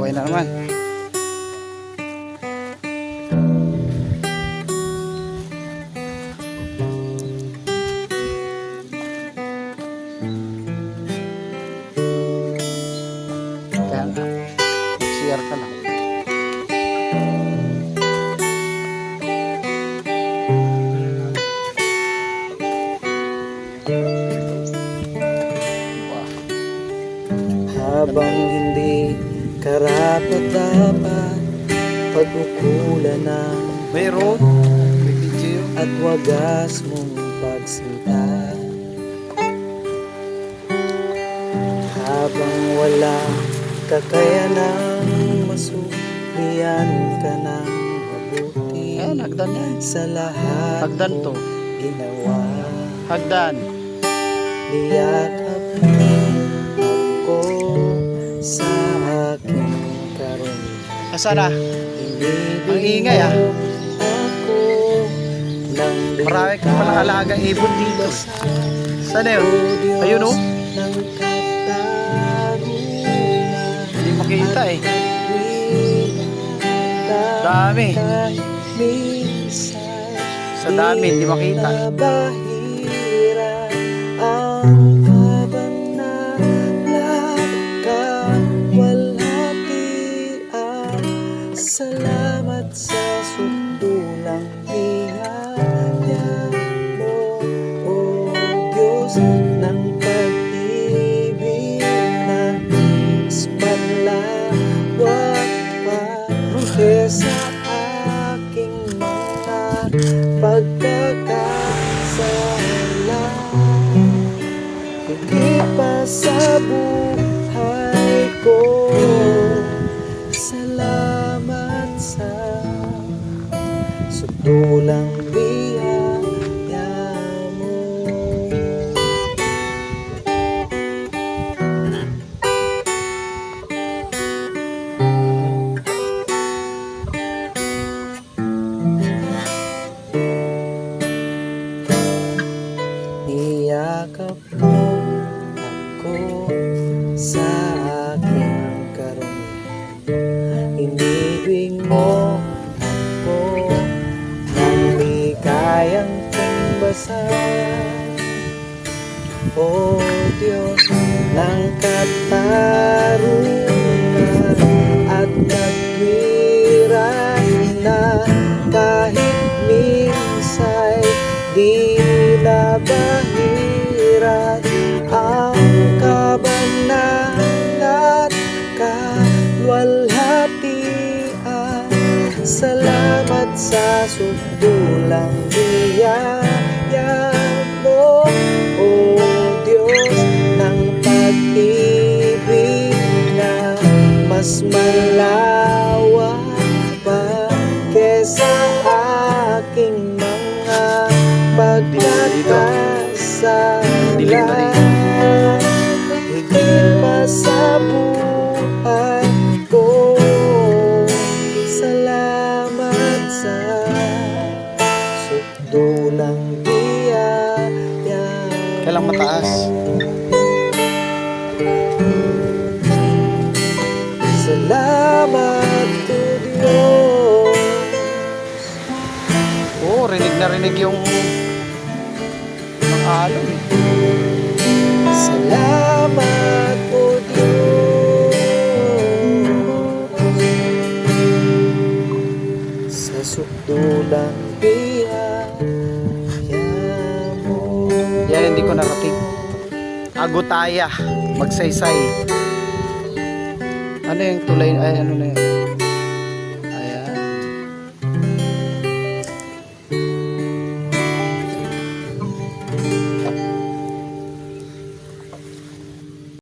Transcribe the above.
buhay na naman. Kaya nga, mag-share ka lang. Habang hindi karapat-dapat pag-ukulan na Mayroon, may video. at wagas mong pagsinta. Habang wala kakayanang masulian ka ng mabuti Ayan, hagdan yan. sa lahat Hagdan to. mong ginawa. Hagdan. Niyakap mo ako sa aking karamihan. Asa na? Ang ingay ah. Ako ng Marami ka palang alagang ibon dito. Saan na yun? Ayun oh. ng katarungan. Hindi makita eh. Dami. Sa dami, hindi makita. Bahira ang kabanalak kawalhatian. Salamat sa sukdulang biyaya mo, O Diyos ng pag-ibig na mas malawak pa kesa aking mga pagkakasala. Higit pa sa buhay ko, salamat sa sukdulang biyaya mo. Niyakap mo ako sa aking karamihan. Inibig mo ako nang di kayang tumbasan. O Diyos ng katarungan at nagwiray na kahit minsay di nabahiran ang kabanalan kaluwalhatian. Salamat sa sukdulang biyaya mo, O Diyos ng pag-ibig na mas malawak pa kesa aking mga pagkakasala. Higit pa sa buhay ko, salamat sa sukdulang biyaya. Kailang mataas. Salamat to Diyos. Oo, rinig na rinig yung alon eh. Salamat po Diyos sa sukdulang biyaya mo. Yan, hindi ko narating. Agutaya, magsaysay. Ano yung tulay? Ay, ano na yun?